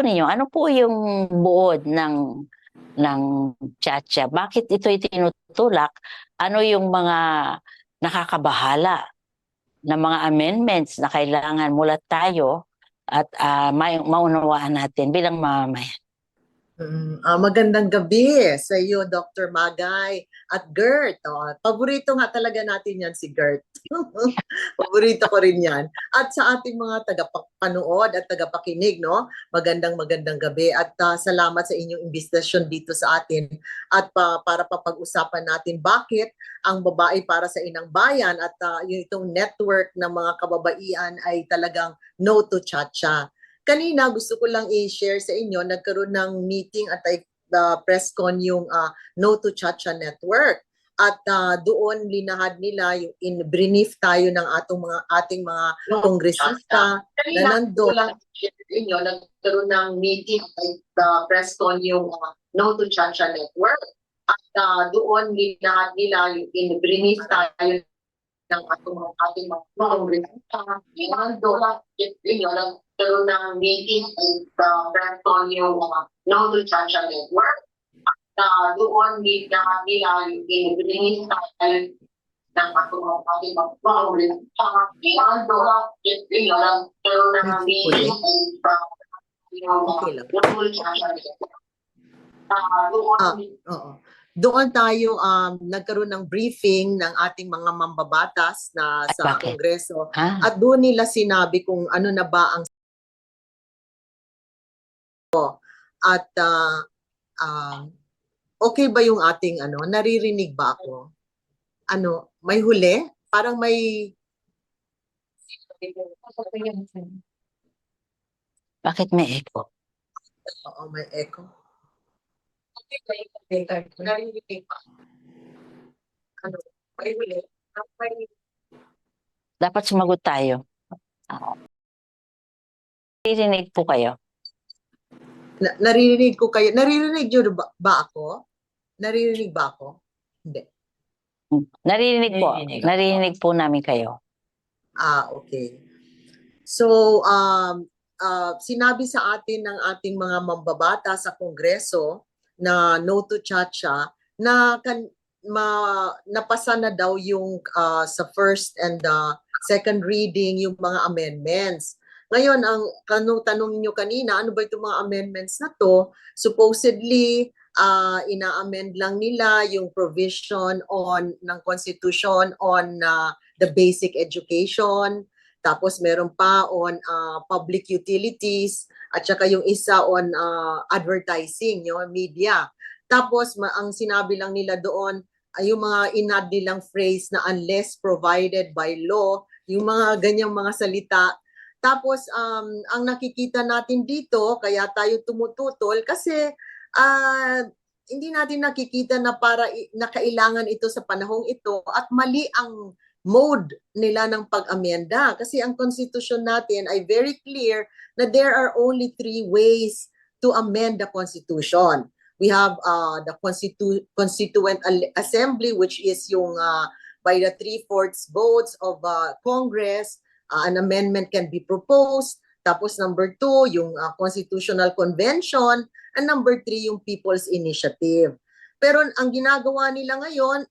ninyo, ano po yung buod ng Chacha? Bakit ito itinutulak? Ano yung mga nakakabahala na mga amendments na kailangan mulat tayo at maunawaan natin bilang mamamayan? Magandang gabi sa iyo, Dr. Magay at Gert. Paborito nga talaga natin yan si Gert. Paborito ko rin yan. At sa ating mga tagapanood at tagapakinig, no? Magandang gabi at salamat sa inyong imbitasyon dito sa atin at para papag-usapan natin bakit ang babae para sa inang bayan at yung itong network ng mga kababaihan ay talagang no to Chacha. Kanina gusto ko lang i-share sa inyo, nagkaroon ng meeting at press con yung No to Chacha Network. At doon linahad nila yung in-brief tayo ng ating mga kongresista na nandoon. Inyo, nagkaroon ng meeting at press con yung No to Chacha Network. At doon linahad nila yung in-brief tayo ng ating mga kongresista na nandoon. Nagkaroon ng meeting at press con yung No to Chacha Network. Doon nila yung in-brief tayo ng ating mga kongresista na nagkaroon ng meeting at yung No to Chacha Network. Doon tayo nagkaroon ng briefing ng ating mga mambabatas na sa Kongreso. At doon nila sinabi kung ano na ba ang at okay ba yung ating naririnig ba ako? May huli? Parang may Bakit may echo? Oo, may echo. Dapat sumagot tayo. Naririnig po kayo? Naririnig ko kayo. Naririnig nyo ba ako? Naririnig ba ako? Hindi. Naririnig po. Naririnig po namin kayo. Okay. So, sinabi sa atin ng ating mga mambabata sa Kongreso na No to Chacha na napasa na daw yung sa first and second reading yung mga amendments. Ngayon, ang tanong nyo kanina, ano ba itong mga amendments na to? Supposedly, ina-amend lang nila yung provision ng Constitution on the basic education. Tapos meron pa on public utilities at saka yung isa on advertising, yung media. Tapos ang sinabi lang nila doon ay yung mga inad nilang phrase na unless provided by law, yung mga ganyang mga salita. Tapos ang nakikita natin dito, kaya tayo tumututol kasi hindi natin nakikita na na kailangan ito sa panahong ito at mali ang mode nila ng pag-amenda. Kasi ang constitution natin ay very clear na there are only 3 ways to amend the constitution. We have the Constituent Assembly, which is yung by the 3/4 votes of Congress, an amendment can be proposed. Tapos number 2, yung Constitutional Convention. And number 3, yung People's Initiative. Pero ang ginagawa nila ngayon,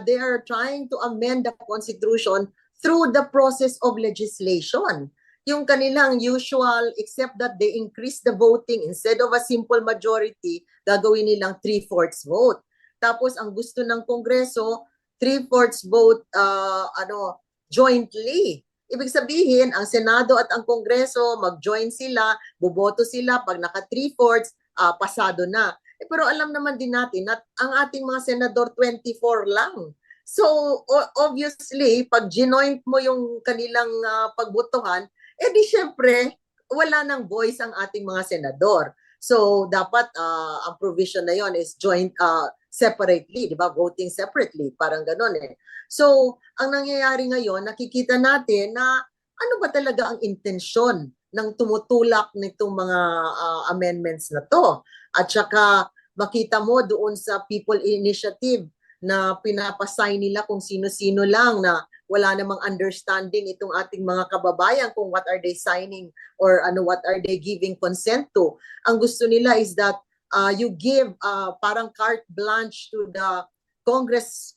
they are trying to amend the Constitution through the process of legislation. Yung kanilang usual, except that they increase the voting instead of a simple majority, gagawin nilang 3/4 vote. Tapos ang gusto ng Kongreso, 3/4 vote jointly. Ibig sabihin, ang Senado at ang Kongreso, mag-join sila, boboto sila, pag naka 3/4, pasado na. Pero alam naman din natin at ang ating mga senador 24 lang. So obviously, pag ginoint mo yung kanilang pagbotohan, di syempre wala nang voice ang ating mga senador. So dapat ang provision na yon is joint separately, di ba? Voting separately, parang gano'n eh. So ang nangyayari ngayon, nakikita natin na ano ba talaga ang intensyon ng tumutulak nitong mga amendments na to. At saka makita mo doon sa People Initiative na pinapasay nila kung sino-sino lang na wala namang understanding itong ating mga kababayan kung what are they signing or what are they giving consent to. Ang gusto nila is that you give parang carte blanche to the Congress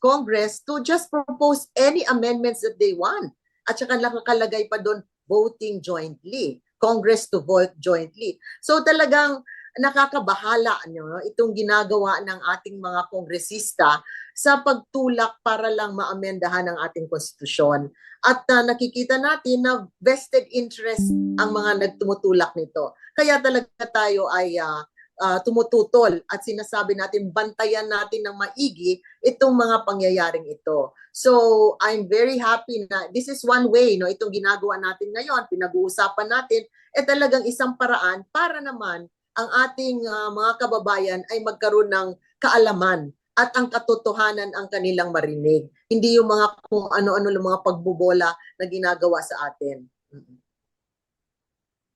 to just propose any amendments that they want. At saka nakakalagay pa doon voting jointly, Congress to vote jointly. So talagang nakakabahala itong ginagawa ng ating mga kongresista sa pagtulak para lang maamendahan ang ating konstitusyon. At nakikita natin na vested interest ang mga nagtumutulak nito. Kaya talaga tayo ay tumututol at sinasabi natin, bantayan natin ng maigi itong mga pangyayaring ito. So, I'm very happy na this is one way, itong ginagawa natin ngayon, pinag-uusapan natin, talagang isang paraan para naman ang ating mga kababayan ay magkaroon ng kaalaman at ang katotohanan ang kanilang marinig. Hindi yung mga kung ano-ano lang mga pagbobola na ginagawa sa atin.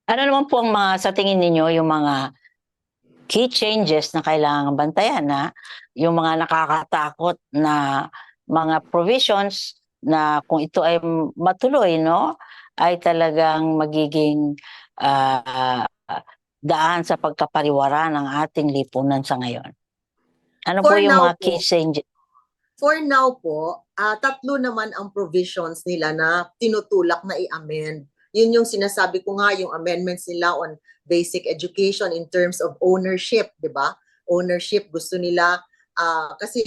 Ano naman po ang mga, sa tingin ninyo, yung mga key changes na kailangan bantayan na yung mga nakakatakot na mga provisions na kung ito ay matuloy, ay talagang magiging daan sa pagkapariwara ng ating lipunan sa ngayon. Ano po For yung now mga key po, changes? For now po, 3 naman ang provisions nila na tinutulak na i-amend. Yun yung sinasabi ko nga, yung amendments nila on basic education in terms of ownership, di ba? Ownership, gusto nila, kasi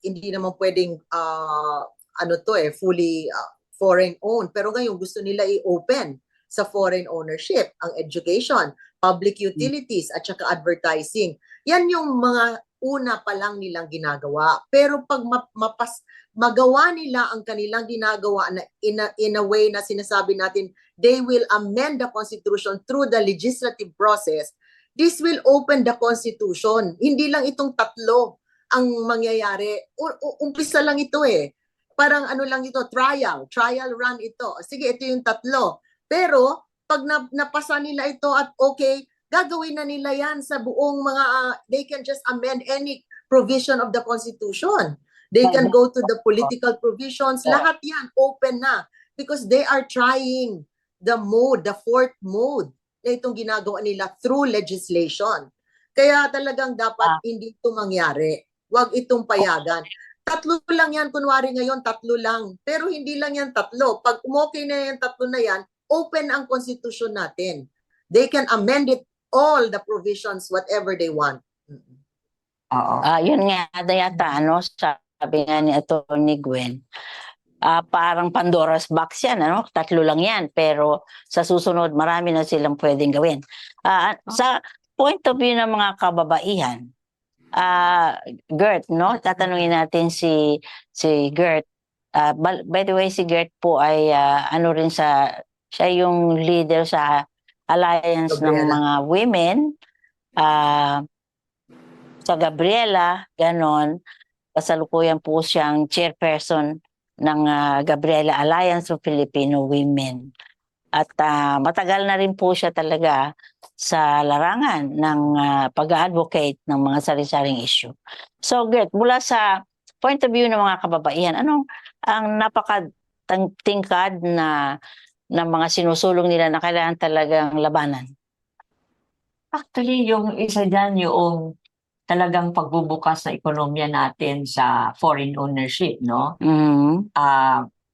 hindi naman pwedeng, fully foreign owned. Pero ngayon gusto nila i-open sa foreign ownership, ang education, public utilities, at saka advertising. Yan yung mga una pa lang nilang ginagawa. Pero pag magawa nila ang kanilang ginagawa na in a way na sinasabi natin, they will amend the Constitution through the legislative process, this will open the Constitution. Hindi lang itong 3 ang mangyayari. Umpisa lang ito Parang lang ito, trial run ito. Sige, ito yung 3. Pero pag napasa nila ito at okay, gagawin na nila yan sa buong mga, they can just amend any provision of the Constitution. They can go to the political provisions. Lahat yan, open na. Because they are trying the 4th mode na itong ginagawa nila through legislation. Kaya talagang dapat hindi ito mangyari. Huwag itong payagan. 3 lang yan, kunwari ngayon, 3 lang. Pero hindi lang yan 3. Pag umokay na yan 3 na yan, open ang Constitution natin. They can amend it all the provisions, whatever they want. Yun nga yata, sabi nga ni Atty. Gwen, parang Pandora's box yan, 3 lang yan, pero sa susunod, marami na silang pwedeng gawin. Sa point of view ng mga kababaihan, Gert, tatanungin natin si Gert. By the way, si Gert po ay siya yung leader sa Alliance ng mga Women sa Gabriela, ganon. Kasalukuyan po siyang chairperson ng Gabriela Alliance of Filipino Women. At matagal na rin po siya talaga sa larangan ng pag-advocate ng mga sari-saring issue. So, Gert, mula sa point of view ng mga kababaihan, anong ang napakatingkad na mga sinusulong nila na kailangan talagang labanan? Actually, yung isa dyan, yung talagang pagbubukas ng ekonomiya natin sa foreign ownership,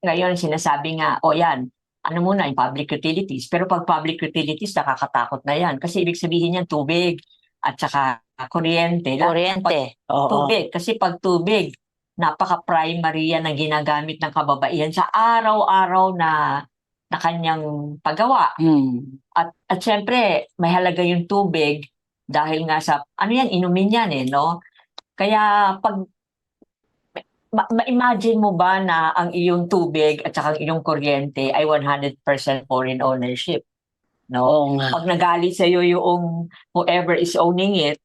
ngayon, sinasabi nga, yan, ano muna, yung public utilities. Pero pag public utilities, nakakatakot na yan. Kasi ibig sabihin yan, tubig at saka kuryente. Tubig. Kasi pag tubig, napaka-primary yan ang ginagamit ng kababaihan sa araw-araw na kanyang paggawa. At syempre, may halaga yung tubig dahil nga sa, inumin yan Kaya pag, ma-imagine mo ba na ang iyong tubig at saka ang iyong kuryente ay 100% foreign ownership? Pag nagalit sa iyo yung whoever is owning it,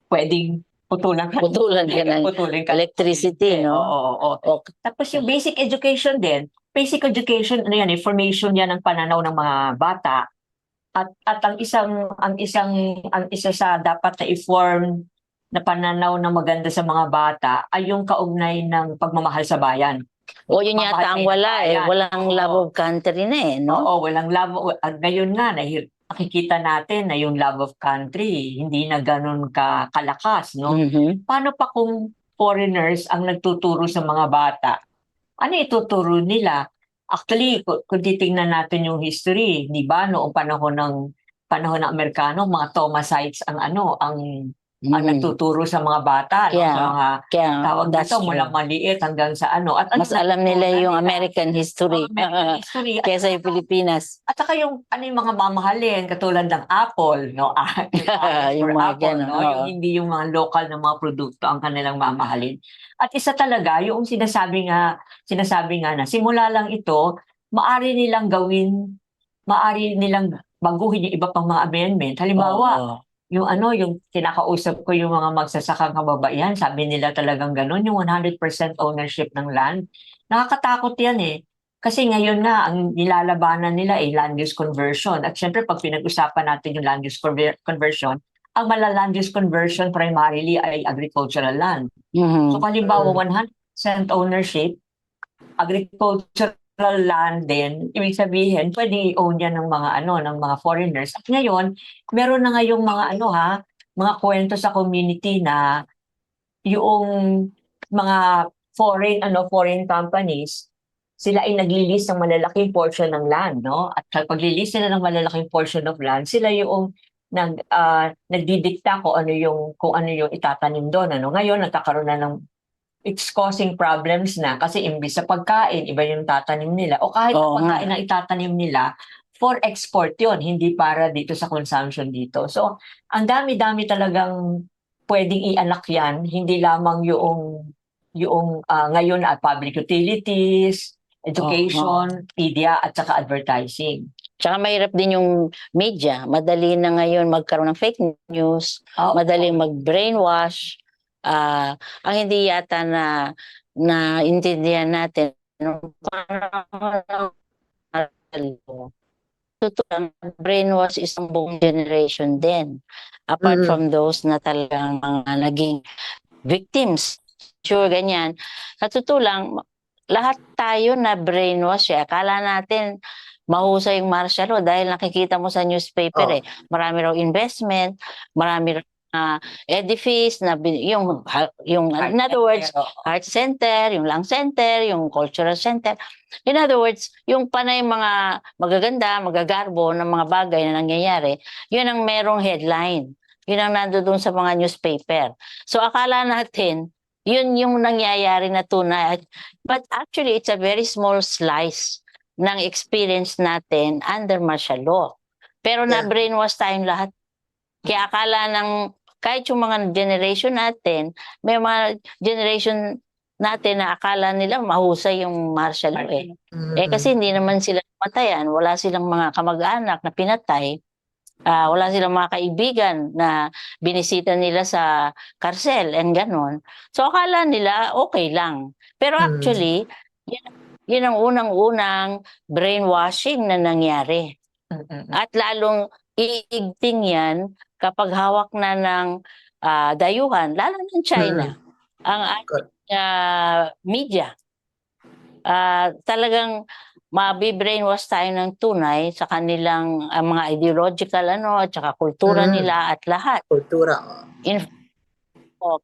pwedeng putulan ka ng electricity, Oo. Tapos yung basic education din, basic education, information yan ang pananaw ng mga bata. At ang isa sa dapat na i-form na pananaw na maganda sa mga bata ay yung kaugnay ng pagmamahal sa bayan. O yun yata ang wala eh. Bayan. Walang love Oo. of country na eh, no? Oo, walang love. Ngayon nga, nakikita natin na yung love of country, hindi na ganun kalakas, no? Mhm. Paano pa kung foreigners ang nagtuturo sa mga bata? Ano ituturo nila? Actually, kung titingnan natin yung history, di ba, noong panahon ng Amerikano, mga Thomasites ang Mhm. nagtuturo sa mga bata, no? Sa mga Kaya tawag that's dito, mula true. maliit hanggang sa ano. At Mas alam nila natutunan yung nila American history ang American history. kesa yung Pilipinas. At saka yung mga mamahalin katulad ng Apple, no? Yung apples for Yung mga Apple, ganun, no? oo. Yung hindi yung mga local na mga produkto ang kanilang mamahalin. At isa talaga yung sinasabi nga na simula lang ito, maari nilang baguhin yung iba pang mga amendment. Halimbawa, Oo. yung kinakausap ko yung mga magsasakang kababaihan, sabi nila talagang ganun, yung 100% ownership ng land. Nakakatakot yan eh. Kasi ngayon nga, ang nilalabanan nila ay land use conversion. At syempre, pag pinag-usapan natin yung land use conversion, ang land use conversion primarily ay agricultural land. So, Mhm. halimbawa, 100% ownership, agricultural land din, ibig sabihin, pwede i-own yan ng mga foreigners. At ngayon, meron na ngayong mga kwento sa community na yung mga foreign companies, sila ay nagli-lease ng malalaking portion ng land, no? At kapag nagli-lease sila ng malalaking portion of land, sila yung nagdidikta kung ano yung itatanim doon, ano? Ngayon nagkakaroon na ng it's causing problems na kasi imbis sa pagkain, iba yung tatanim nila. O kahit Oo nga. pagkain na itatanim nila, for export yon, hindi para dito sa consumption dito. So, ang dami-dami talagang pwedeng ianak yan, hindi lamang yung ngayon at public utilities, education, media, at saka advertising. Tsaka mahirap din yung media. Madali na ngayon magkaroon ng fake news, Oh, madaling mag-brainwash. Ang hindi yata na intindihan natin nung panahon ng Marcelo, totoo lang, brainwash is ang buong generation din. Apart Mm. from those na talagang mga naging victims, sure, ganyan. Sa totoo lang, lahat tayo na brainwash eh. Akala natin mahusay yung martial law dahil nakikita mo sa newspaper Oh. marami raw investment, marami raw edifice na yung in other words, heart center, yung lung center, yung cultural center. In other words, yung panay mga magaganda, magagarbo ng mga bagay na nangyayari, yun ang merong headline. Yun ang nandoon sa mga newspaper. So akala natin, yun yung nangyayari na tunay. But actually, it's a very small slice ng experience natin under martial law. Pero Yeah. na-brainwash tayong lahat. Kaya akala ng kahit yung mga generation natin, may mga generation natin na akala nila mahusay yung martial law eh. Kasi hindi naman sila matayan, wala silang mga kamag-anak na pinatay, wala silang mga kaibigan na binisita nila sa karsel and ganon. So akala nila okay lang. Pero actually, yun ang unang-unang brainwashing na nangyari. At lalong iigting yan kapag hawak na ng dayuhan, lalo ng China, ang media. Talagang mabibrainwash tayo ng tunay sa kanilang mga ideological at saka kultura nila at lahat. Kultura.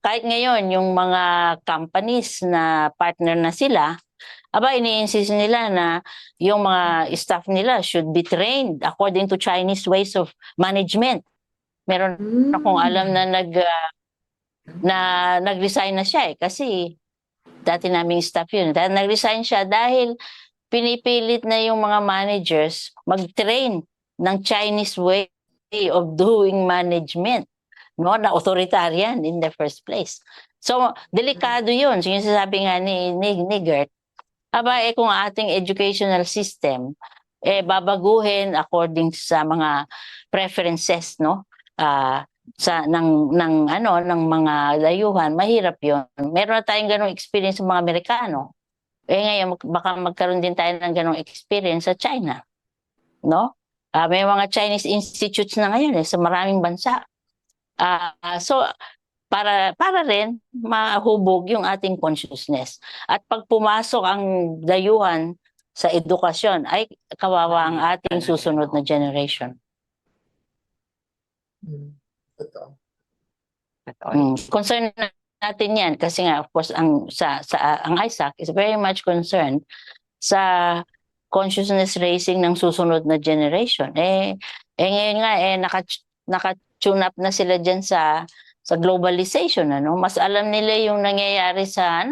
Kahit ngayon, yung mga companies na partner na sila, ini-insist nila na yung mga staff nila should be trained according to Chinese ways of management. Meron akong alam na nag-resign na siya kasi dati naming staff yun. Nag-resign siya dahil pinipilit na yung mga managers mag-train ng Chinese way of doing management, no, na authoritarian in the first place. So, delikado yun. So, yung sasabi nga ni Gert, kung ating educational system babaguhin according sa mga preferences, no, ng mga layuhan, mahirap 'yon. Meron na tayong ganung experience sa mga Amerikano. Ngayon baka magkaroon din tayo ng ganung experience sa China, no? May mga Chinese institutes na ngayon sa maraming bansa. So para rin mahubog yung ating consciousness. At pag pumasok ang dayuhan sa edukasyon, ay kawawa ang ating susunod na generation. Totoo. Concern natin yan kasi nga, of course, ang ISAC is very much concerned sa consciousness raising ng susunod na generation. Ngayon nga, naka-tune up na sila dyan sa globalization, ano? Mas alam nila yung nangyayari sa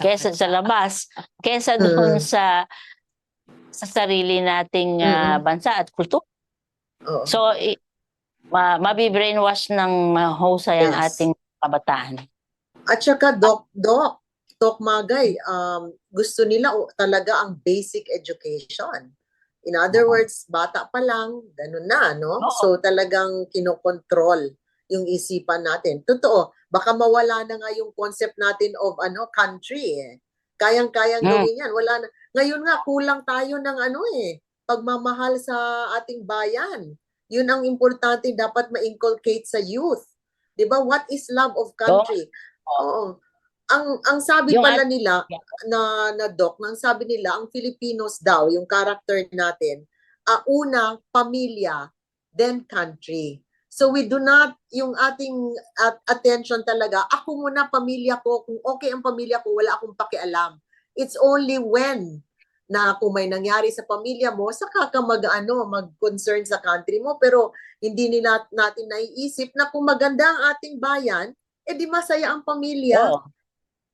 kesa sa labas, kesa doon sa sarili nating bansa at kultura. So mabibrainwash ng mahusay ang ating kabataan. At saka Doc Magay, gusto nila talaga ang basic education. In other words, bata pa lang, ganun na, no? So talagang kinokontrol yung isipan natin. Totoo, baka mawala na nga yung concept natin of country eh. Kayang-kayang gawin yan. Wala na. Ngayon nga, kulang tayo ng pagmamahal sa ating bayan. Yun ang importante dapat ma-inculcate sa youth. 'Di ba? What is love of country? Oo. Ang sabi pala nila na Doc, ang sabi nila ang Filipinos daw, yung character natin, una pamilya, then country. So we do not, yung ating attention talaga, ako muna pamilya ko, kung okay ang pamilya ko, wala akong pakialam. It's only when na kung may nangyari sa pamilya mo, saka ka mag-concern sa country mo, pero hindi nila natin naiisip na kung maganda ang ating bayan, di masaya ang pamilya.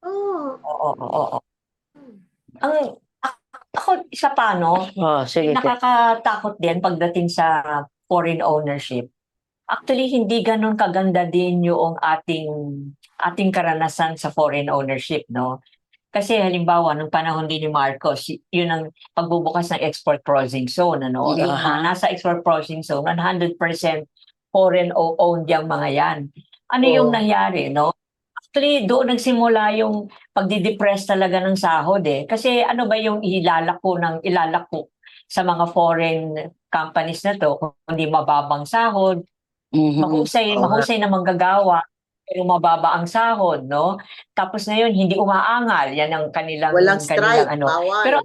Oo. Ako, isa pa, sige. nakakatakot din pagdating sa foreign ownership. Actually, hindi ganun kaganda din yung ating karanasan sa foreign ownership, no? Kasi halimbawa, nung panahon din ni Marcos, yun ang pagbubukas ng export processing zone, ano? Yung mga nasa export processing zone, 100% foreign owned yung mga yan. Ano yung nangyari, no? Actually, doon nagsimula yung pagdidepress talaga ng sahod eh. Kasi ano ba yung ilalako sa mga foreign companies na to, kung hindi mababang sahod, mahusay na manggagawa, pero mababa ang sahod, no? Tapos na yun, hindi umaangal. Yan ang kanilang... Walang strike, bawal. Pero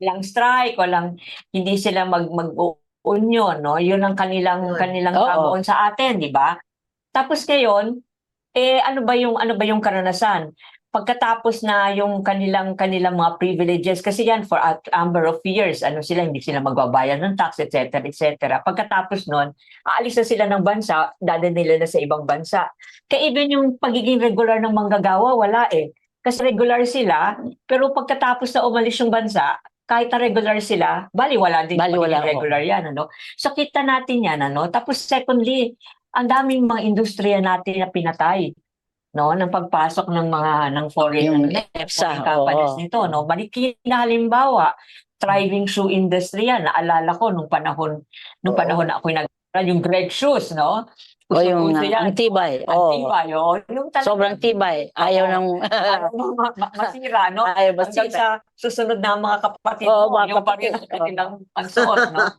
walang strike, hindi sila mag-union, no? Yun ang kanilang kamuon sa atin, di ba? Tapos ngayon, ano ba yung karanasan? Pagkatapos na yung kanilang mga privileges, kasi yan for a number of years, hindi sila magbabayad ng tax, etc., etc. Pagkatapos nun, aalis na sila ng bansa, dadalhin nila na sa ibang bansa. Kaya even yung pagiging regular ng manggagawa, wala eh. Kasi regular sila, pero pagkatapos na umalis yung bansa, kahit na regular sila, wala din pagiging regular yan. So kita natin yan. Tapos secondly, ang daming mga industriya natin na pinatay. Ng pagpasok ng foreign companies nito, Marikina halimbawa, thriving shoe industry yan. Naalala ko nung panahon na ako'y yung Greg shoes, no? Yung ang tibay. Yung sobrang tibay. Ayaw nang masira, no? Hanggang sa susunod na mga kapatid mo, yung kanilang pagsuot, no?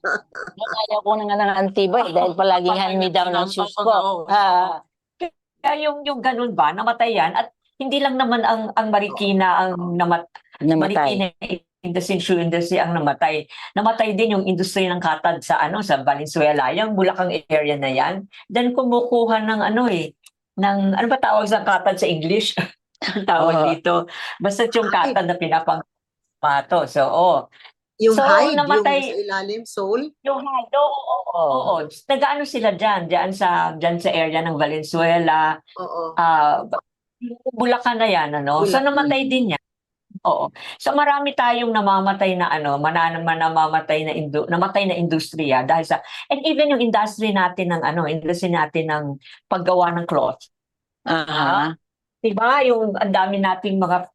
Ayaw ko na nga ng antibay dahil palaging hand-me-down ng shoes ko. Kaya yung ganun ba, namatay yan, at hindi lang naman ang Marikina ang Marikina industry, shoe industry ang namatay. Namatay din yung industry ng katad sa Valenzuela, yung Bulacan area na yan. Then kumukuha ng ano ba tawag sa katad sa English? Tawag dito. Basta yung katad na pinapangpato. Yung hide, namatay, yung sa ilalim, sole? Yung hide, oo. Nag-ano sila dyan sa area ng Valenzuela. Bulacan na yan, So namatay din yan. Oo. So marami tayong namamatay na namatay na industriya dahil sa, and even yung industry natin ng paggawa ng cloth. Diba? Yung ang dami nating mga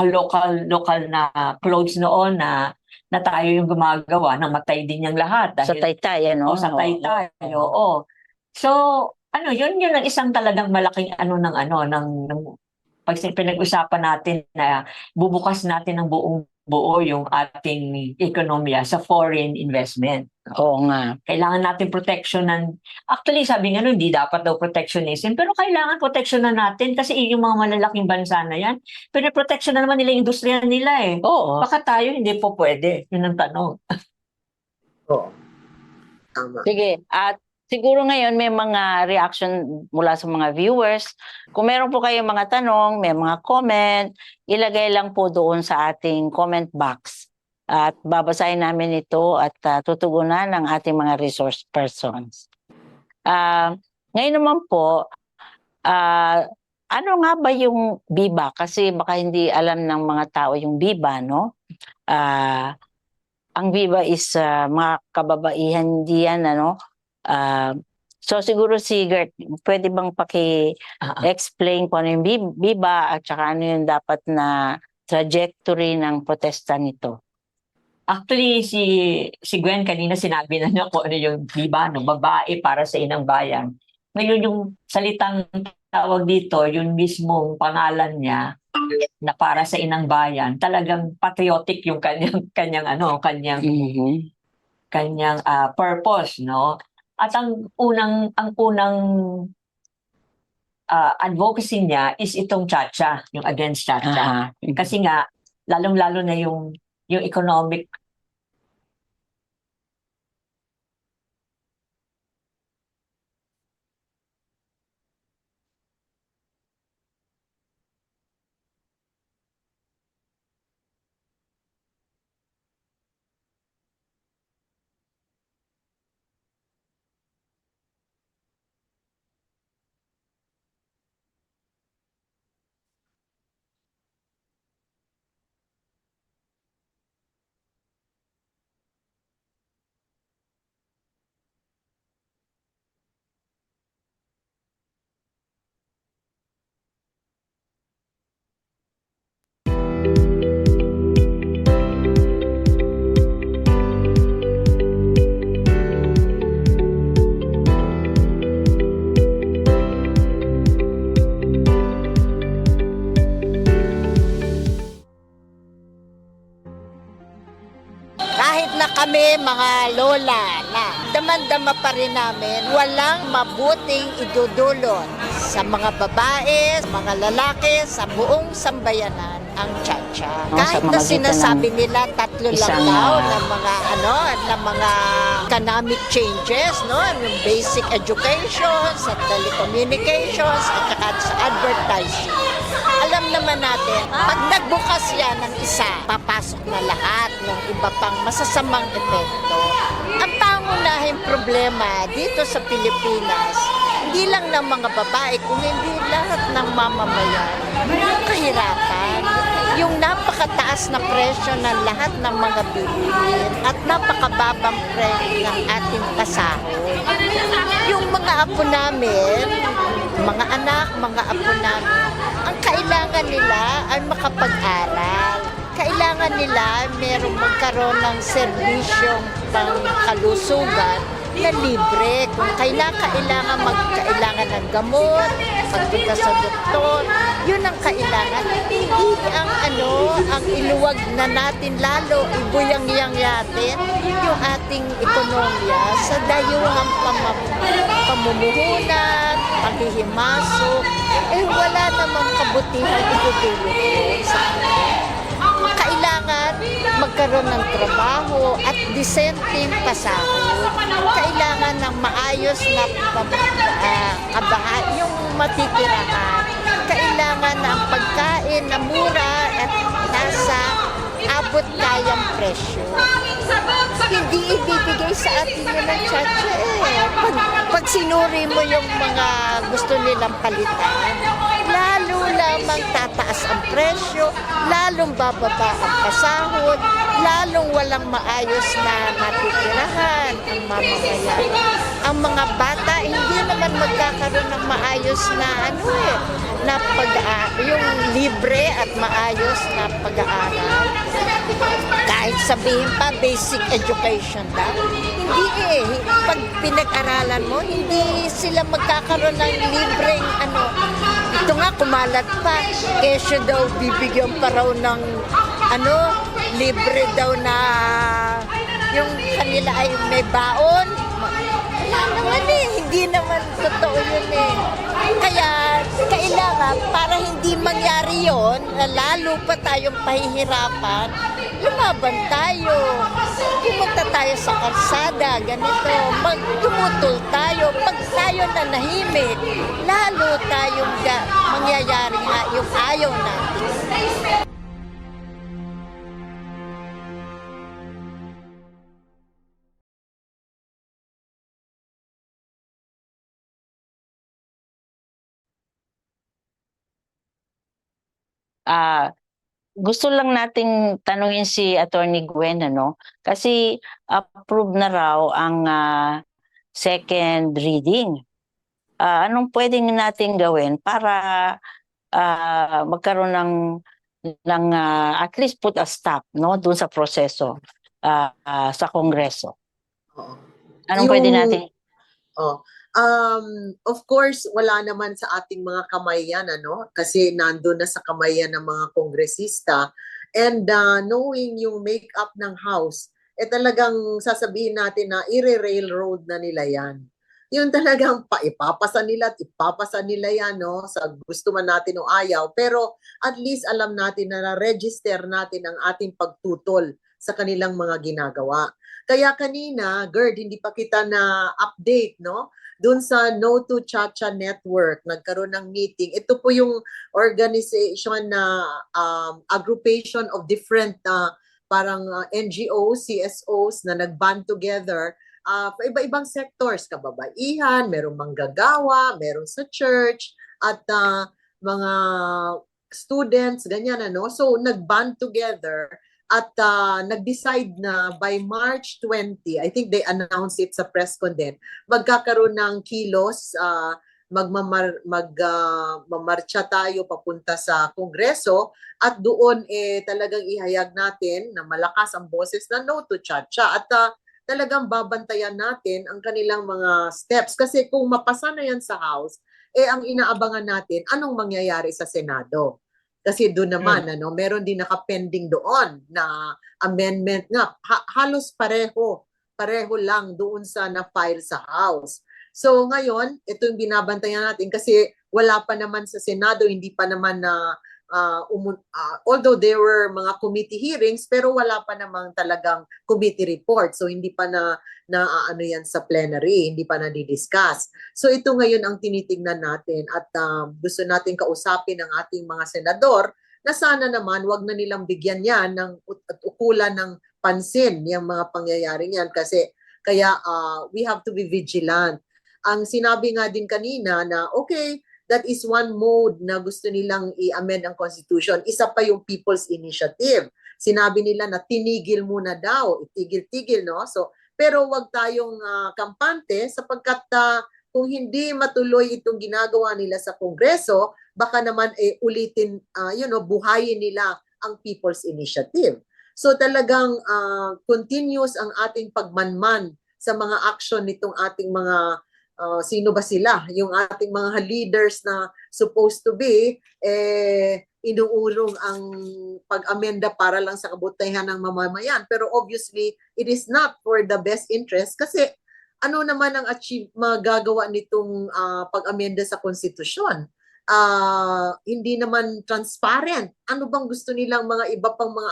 local na clothes noon na tayo yung gumagawa, namatay din yung lahat dahil sa Taytay, sa Taytay, oo. So, yun ang isang talagang malaking ng pag pinag-usapan natin na bubukas natin ang buong buo yung ating ekonomiya sa foreign investment. Oo nga. Kailangan natin proteksyonan. Actually, sabi nga nun, hindi dapat daw protectionism, pero kailangan proteksyonan natin kasi yung mga malalaking bansa na yan, pero proteksyonan naman nila yung industriya nila eh. Oo. Baka tayo hindi po pwede. Yun ang tanong. Oo. Tama. Sige. At siguro ngayon may mga reaction mula sa mga viewers. Kung meron po kayong mga tanong, may mga comment, ilagay lang po doon sa ating comment box. At babasahin namin ito at tutugunan ng ating mga resource persons. Ngayon naman po, ano nga ba yung BIBA? Kasi baka hindi alam ng mga tao yung BIBA, no? Ang BIBA is mga kababaihan diyan, ano? So siguro si Gert, pwede bang paki-explain kung ano yung BIBA at saka ano yung dapat na trajectory ng protesta nito? Actually, si Gwen kanina sinabi na niya kung ano yung BIBA, no? Babae para sa inang bayan. Ngayon yung salitang tawag dito, yung mismong pangalan niya na para sa inang bayan, talagang patriotic yung kanyang purpose, no? At ang unang advocacy niya is itong Chacha, yung against Chacha. Kasi nga lalong-lalo na yung economic Kahit na kami mga lola na daman-dama pa rin namin, walang mabuting idudulot sa mga babae, mga lalaki, sa buong sambayanan ang Chacha. Oh, Kahit sa na mga sinasabi nila tatlo lang isang, daw ng mga economic changes, no? Yung basic education, sa telecommunications, at saka sa advertising. Alam naman natin, pag nagbukas yan ng isa, papasok na lahat ng iba pang masasamang epekto. Ang pangunahing problema dito sa Pilipinas, hindi lang ng mga babae, kung hindi lahat ng mamamayan, yung kahirapan, yung napakataas na presyo ng lahat ng mga bilihin at napakababang presyo ng ating pasahod. Yung mga apo namin, mga anak, mga apo namin, ang kailangan nila ay makapag-aral. Kailangan nila merong magkaroon ng serbisyong pangkalusugan na libre. Kung kailangan magkailangan ng gamot, pagpunta sa doktor, yun ang kailangan. Hindi ang iluwag na natin lalo, ibuyang-yang natin yung ating ekonomiya sa dayuhang pamumuhunan, paghihimasok, wala namang kabutihan itutulong sa kailangan magkaroon ng trabaho at disenteng pasahod. Kailangan ng maayos na kabahan, yung matitirahan. Kailangan ng pagkain na mura at nasa abot kayang presyo. Hindi ibibigay sa atin yun ng Chacha Pag sinuri mo yung mga gusto nilang palitan, lalo lamang tataas ang presyo, lalong bababa ang pasahod, lalong walang maayos na matitirahan ang mamamayan. Ang mga bata hindi naman magkakaroon ng maayos na yung libre at maayos na pag-aaral. Kahit sabihin pa basic education daw, hindi pag pinag-aralan mo, hindi sila magkakaroon ng libreng Ito nga kumalat pa, kesyo daw bibigyan pa raw ng libre daw na yung kanila ay may baon. Wala naman eh, hindi naman totoo yun eh. Kaya kailangan para hindi mangyari yon, na lalo pa tayong pahihirapan, lumaban tayo. Pumunta tayo sa kalsada, ganito, magtumutol tayo. Pag tayo nanahimik, lalo tayong mangyayari nga yung ayaw natin. Ah, gusto lang nating tanungin si Attorney Gwen, ano? Kasi approve na raw ang second reading. Anong pwedeng nating gawin para magkaroon ng at least put a stop, no, doon sa proseso sa Kongreso? Oo. Anong pwede natin? Oh. Of course, wala naman sa ating mga kamay yan, ano? Kasi nandun na sa kamay yan ng mga kongresista. And knowing yung make-up ng House, talagang sasabihin natin na i-railroad na nila yan. Yun talagang ipapasa nila at ipapasa nila yan, no? Sa gusto man natin o ayaw. Pero at least alam natin na na-register natin ang ating pagtutol sa kanilang mga ginagawa. Kaya kanina, Gerd, hindi pa kita na update, no? Doon sa No to Chacha Network, nagkaroon ng meeting. Ito po yung organization na aggregation of different parang NGOs, CSOs na nag-band together iba-ibang sectors, kababaihan, merong manggagawa, merong sa church, at mga students, ganyan ano. So, nag-band together at nag-decide na by March 20, I think they announced it sa press con din, magkakaroon ng kilos, magmamarcha tayo papunta sa Kongreso at doon talagang ihayag natin na malakas ang boses na No to Chacha at talagang babantayan natin ang kanilang mga steps kasi kung mapasa na yan sa House, ang inaabangan natin anong mangyayari sa Senado. Kasi doon naman, meron din nakapending doon na amendment nga. Halos pareho lang doon sa na-file sa House. So ngayon, ito yung binabantayan natin kasi wala pa naman sa Senado, hindi pa naman na, although there were mga committee hearings, pero wala pa namang talagang committee report. So hindi pa na ano yan sa plenary, hindi pa na-discuss. So ito ngayon ang tinitingnan natin at gusto natin kausapin ng ating mga senador na sana naman wag na nilang bigyan yan ng ukulan ng pansin yung mga pangyayari niyan kasi kaya we have to be vigilant. Ang sinabi nga din kanina na okay, that is one mode na gusto nilang i-amend ang Constitution. Isa pa yung People's Initiative. Sinabi nila na tinigil muna daw, itigil-tigil, no? So, pero wag tayong kampante sapagkat kung hindi matuloy itong ginagawa nila sa Kongreso, baka naman ulitin, buhayin nila ang People's Initiative. So talagang continuous ang ating pagmanman sa mga action nitong ating mga sino ba sila? Yung ating mga leaders na supposed to be, inuurong ang pag-amenda para lang sa kabutihan ng mamamayan. Pero obviously, it is not for the best interest kasi ano naman ang magagawa nitong pag-amenda sa konstitusyon? Hindi naman transparent. Ano bang gusto nilang mga iba pang mga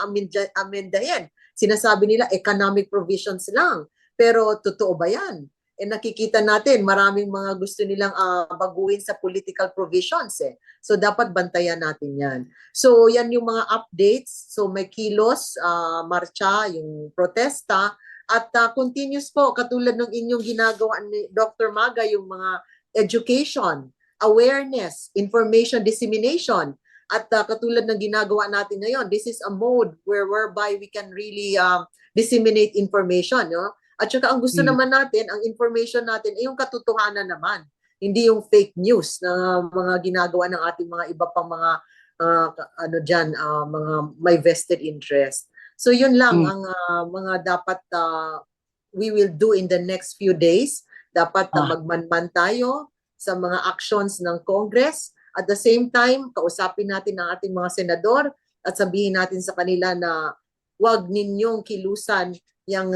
amendahin? Sinasabi nila economic provisions lang. Pero totoo ba yan? Nakikita natin maraming mga gusto nilang baguhin sa political provisions So dapat bantayan natin yan. So yan yung mga updates. So may kilos, marcha, yung protesta at continuous po katulad ng inyong ginagawa ni Dr. Maga yung mga education, awareness, information dissemination at katulad ng ginagawa natin ngayon. This is a mode whereby we can really disseminate information, no? At saka ang gusto naman natin, ang information natin ay yung katotohanan naman. Hindi yung fake news na mga ginagawa ng ating mga iba pang mga mga may vested interest. So yun lang ang mga dapat we will do in the next few days. Dapat magmanman tayo sa mga actions ng Congress. At the same time, kausapin natin ang ating mga senador at sabihin natin sa kanila na wag ninyong kilusan yung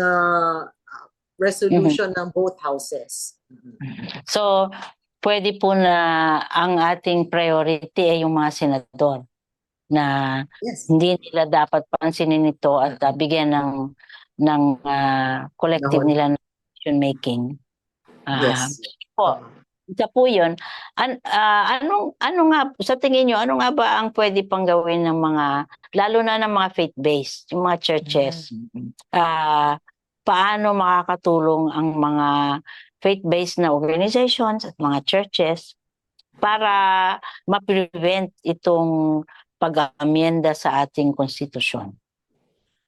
resolution ng both houses. So, pwede po na ang ating priority ay yung mga senador na Yes. hindi nila dapat pansinin ito at bigyan ng collective Nahon. nila na decision making. Yes. Po, isa po yun. Ano nga, sa tingin nyo, ano nga ba ang pwede pang gawin ng mga, lalo na ng mga faith-based, yung mga churches? Paano makakatulong ang mga faith-based na organizations at mga churches para ma-prevent itong pag-amyenda sa ating konstitusyon?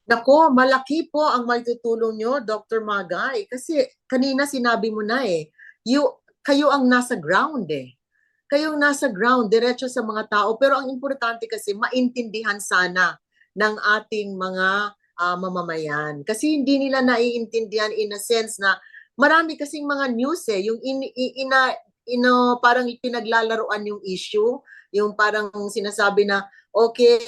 Nako, malaki po ang maitutulong nyo, Dr. Magay. Kasi kanina sinabi mo na kayo ang nasa ground Kayong nasa ground, diretso sa mga tao. Pero ang importante kasi, maintindihan sana ng ating mga mamamayan. Kasi hindi nila naiintindihan in a sense na marami kasing mga news yung parang pinaglalaruan yung issue, yung parang sinasabi na okay,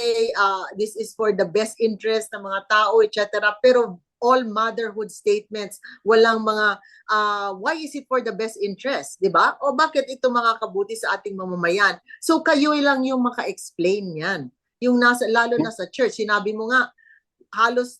this is for the best interest ng mga tao, etc. Pero all motherhood statements, walang mga why is it for the best interest, di ba? O bakit ito makakabuti sa ating mamamayan? So kayo lang yung maka-explain yan. Yung lalo na sa church, sinabi mo nga, halos,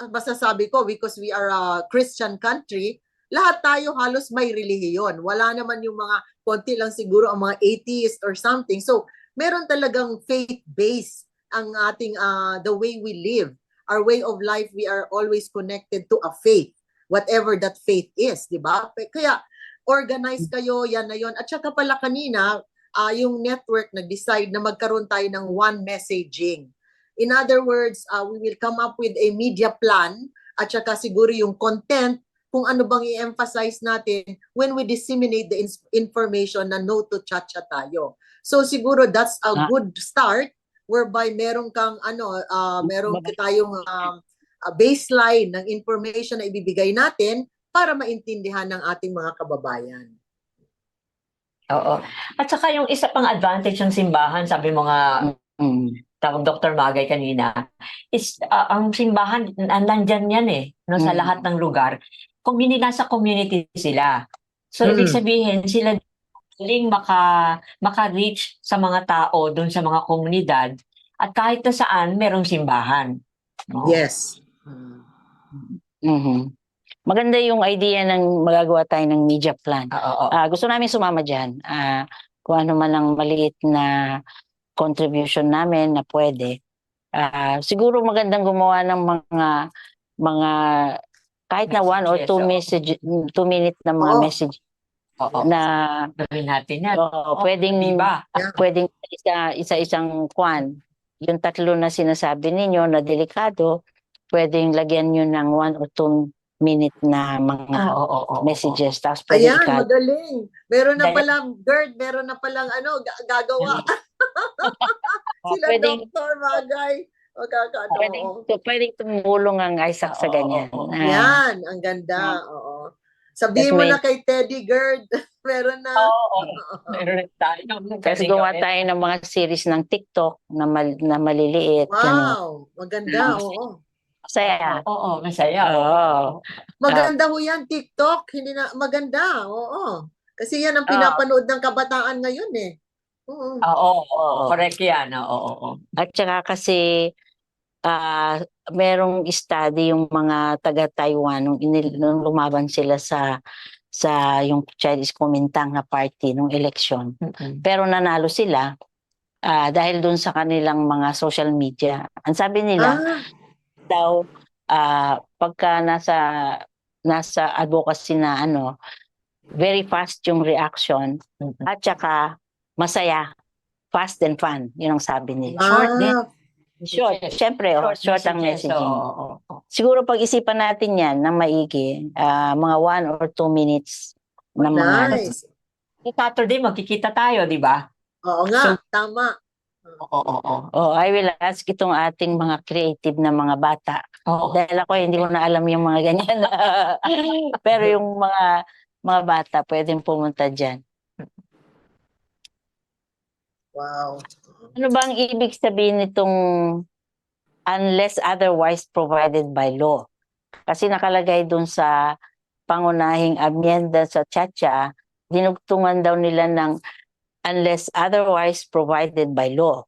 masasabi ko, because we are a Christian country, lahat tayo halos may relihiyon. Wala naman yung mga, konti lang siguro ang mga atheist or something. So, meron talagang faith-based ang ating, the way we live. Our way of life, we are always connected to a faith, whatever that faith is, di ba? Kaya, organize kayo, yan na yon. At saka pala kanina, yung network nag-decide na magkaroon tayo ng one messaging. In other words, we will come up with a media plan at saka siguro yung content kung ano bang i-emphasize natin when we disseminate the information na no to cha-cha tayo. So siguro that's a good start whereby meron kang meron tayong baseline ng information na ibibigay natin para maintindihan ng ating mga kababayan. Oo. At saka yung isa pang advantage ng simbahan, sabi mo nga, tawag Dr. Magay kanina, is ang simbahan, nandyan yan no, sa lahat ng lugar. Nasa community sila. So, ibig sabihin, sila galing maka-reach sa mga tao doon sa mga komunidad at kahit na saan merong simbahan. No? Yes. Maganda yung idea ng magagawa tayo ng media plan. Gusto namin sumama dyan. Kung ano man ang maliit na contribution namin na pwede. Siguro magandang gumawa ng mga kahit na 1 or 2 minute na mga message na gawin natin yan. Pwedeng diba? Pwedeng isa-isang kwan. Yung 3 na sinasabi ninyo na delikado, pwedeng lagyan nyo ng 1 or 2 minute na mga messages. Tapos Ayan, magaling. Meron na palang GERD, meron na palang gagawa. Sila Dr. Magay. Pwedeng tumulong ang Isaac sa ganyan. Yan, ang ganda. Oo. Sabihin mo na kay Teddy GERD, meron na. Meron tayo. Kasi gumawa tayo ng mga series ng TikTok na maliliit. Wow, maganda. Oo. Masaya. Masaya. Maganda ho yan, TikTok. Hindi na maganda. Oo. Kasi yan ang pinapanood ng kabataan ngayon Correct yan. At saka kasi merong study yung mga taga-Taiwan nung lumaban sila sa yung Chinese Kuomintang na party nung election. Pero nanalo sila dahil dun sa kanilang mga social media. Ang sabi nila daw pagka nasa advocacy na very fast yung reaction at saka masaya, fast and fun, yun ang sabi nila. Short, syempre, short ang messaging. Siguro pag-isipan natin yan na maigi, mga 1 or 2 minutes na mga... Nice. Saturday, magkikita tayo, di ba? Oo nga, tama. I will ask itong ating mga creative na mga bata. Dahil ako hindi ko na alam yung mga ganyan. Pero yung mga bata, pwedeng pumunta dyan. Wow. Ano ba ang ibig sabihin nitong unless otherwise provided by law. Kasi nakalagay dun sa pangunahing amyenda sa Chacha, dinugtungan daw nila ng unless otherwise provided by law.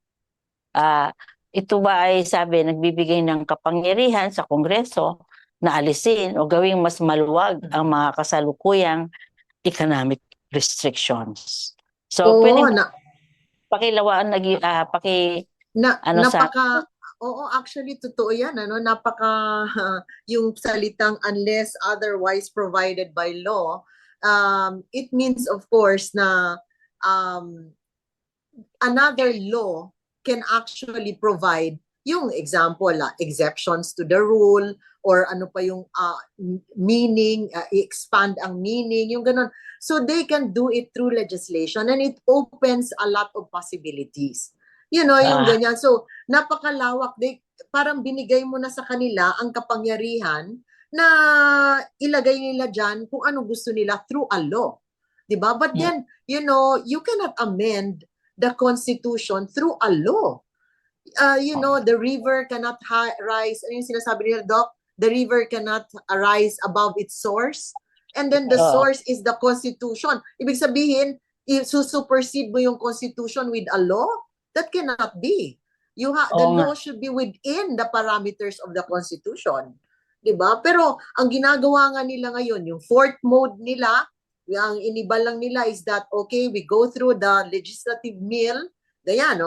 Ito ba ay sabi, nagbibigay ng kapangyarihan sa Kongreso na alisin o gawing mas maluwag ang mga kasalukuyang economic restrictions. So, Oo, pwede pakilawaan, oo, actually, totoo yan, yung salitang unless otherwise provided by law, it means, of course, na another law can actually provide yung example, exceptions to the rule, or ano pa yung meaning, expand ang meaning, yung ganun. So they can do it through legislation, and it opens a lot of possibilities. Yung ganyan. So, napakalawak. Parang binigay mo na sa kanila ang kapangyarihan na ilagay nila dyan kung ano gusto nila through a law. Diba? But then, you cannot amend the Constitution through a law. The river cannot rise. Ano yung sinasabi nila, Doc? The river cannot rise above its source. And then the source is the Constitution. Ibig sabihin, supersede mo yung Constitution with a law? That cannot be. The law should be within the parameters of the Constitution. Diba? Pero ang ginagawa nga nila ngayon, yung fourth mode nila, ang iniba lang nila is that, okay, we go through the legislative mill, ganyan,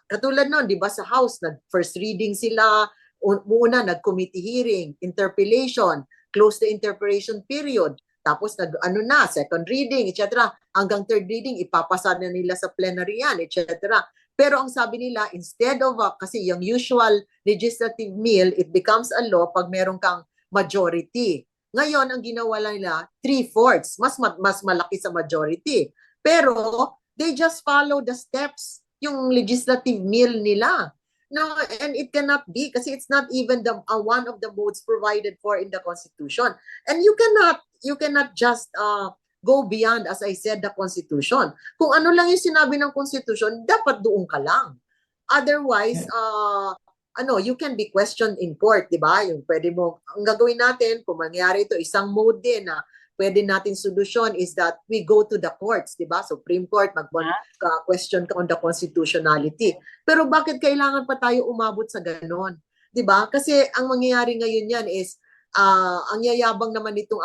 katulad nun, di ba, sa House, first reading sila, muna nag-committee hearing, interpellation, close the interpellation period, tapos second reading, etc. Hanggang third reading, ipapasa na nila sa plenary yan, etc. Pero ang sabi nila, instead of, kasi yung usual legislative mill, it becomes a law pag meron kang majority. Ngayon, ang ginawa nila, 3/4, mas malaki sa majority. Pero, they just follow the steps, yung legislative mill nila. No, and it cannot be kasi it's not even one of the modes provided for in the Constitution. And you cannot just go beyond, as I said, the Constitution. Kung ano lang yung sinabi ng Constitution, dapat doon ka lang. Otherwise, you can be questioned in court, di ba? Yung pwede mo, ang gagawin natin, kung mangyari ito, isang mode din na pwede natin solusyon is that we go to the courts, di ba? Supreme Court, mag-question ka on the constitutionality. Pero bakit kailangan pa tayo umabot sa ganon? Di ba? Kasi ang mangyayari ngayon yan is, ang yayabang naman itong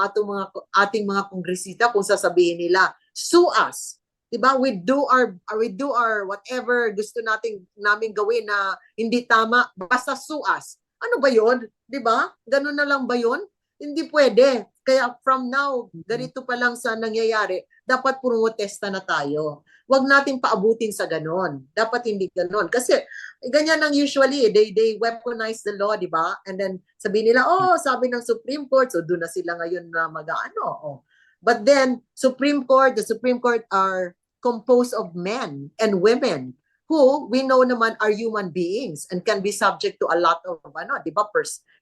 ating mga kongresista kung sasabihin nila, sue us. Diba? We do our whatever gusto namin gawin na hindi tama, basta sue us. Ano ba 'yon? Diba? Ganun na lang ba 'yon? Hindi pwede. Kaya from now, ganito pa lang sa nangyayari, dapat protesta na tayo. Huwag natin paabutin sa ganon. Dapat hindi ganon. Kasi ganyan ang usually, they weaponize the law, diba? And then sabihin nila, sabi ng Supreme Court, so doon na sila ngayon na mag-ano. But then, the Supreme Court are composed of men and women who we know naman are human beings and can be subject to a lot of di ba,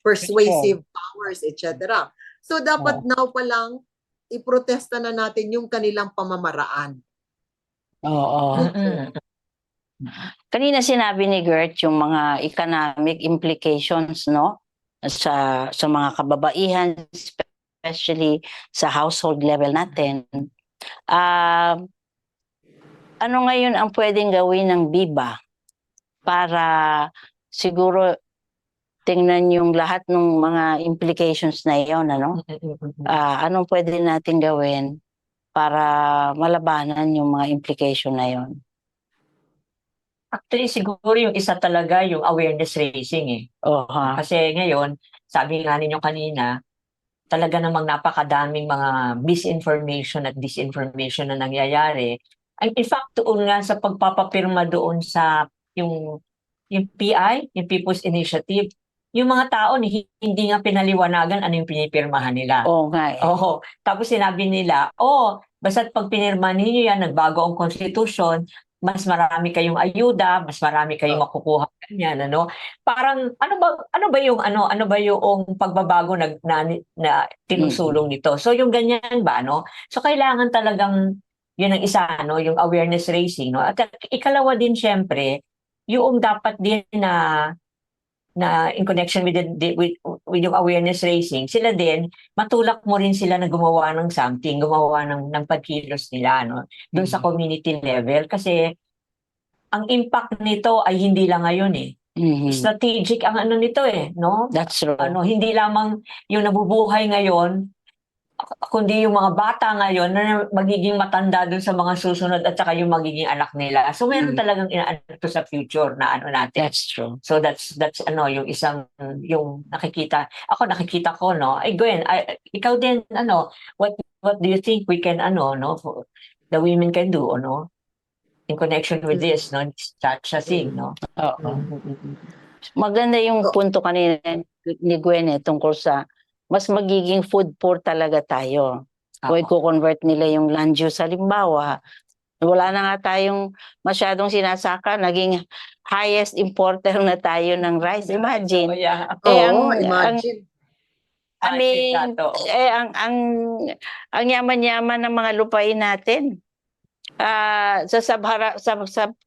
persuasive powers, etc. So dapat now pa lang iprotesta na natin yung kanilang pamamaraan. Oo. Kanina sinabi ni Gert yung mga economic implications, no, sa mga kababaihan, especially sa household level natin. Ano ngayon ang pwedeng gawin ng BIBA para siguro tingnan yung lahat ng mga implications na iyon, ano? Anong pwede natin gawin para malabanan yung mga implication na iyon? Actually, siguro yung isa talaga yung awareness raising . Kasi ngayon, sabi nga ninyo kanina, talaga namang napakadaming mga misinformation at disinformation na nangyayari. In fact, doon nga sa pagpapapirma doon sa yung PI, yung People's Initiative, yung mga tao hindi nga pinaliwanagan ano yung pinipirmahan nila. Tapos sinabi nila, basta't pag pinirma ninyo yan, nagbago ang Constitution, mas marami kayong ayuda, mas marami kayong makukuha ganyan, ano? Parang ano ba yung pagbabago na tinusulong nito? So yung ganyan ba, no? So kailangan talagang yun ang isa, no, yung awareness raising, no? At ikalawa din syempre, yung dapat din na in connection with with yung awareness raising, sila din matulak mo rin sila na gumawa ng something, gumawa ng pagkilos nila doon sa community level kasi ang impact nito ay hindi lang ngayon eh. Strategic ang ano nito eh, no? That's true. Hindi lamang yung nabubuhay ngayon, kundi yung mga bata ngayon na magiging matanda dun sa mga susunod at saka yung magiging anak nila. So meron talagang inaano to sa future na ano natin. That's true. So that's yung isang yung nakikita ko ay Gwen, ikaw din what do you think we can the women can do in connection with this Chacha thing Oo. Maganda yung punto kanina ni Gwen tungkol sa mas magiging food poor talaga tayo. Kung i-convert nila yung land use, halimbawa, wala na nga tayong masyadong sinasaka, naging highest importer na tayo ng rice. Imagine. Imagine. Ang yaman-yaman ng mga lupain natin. Sa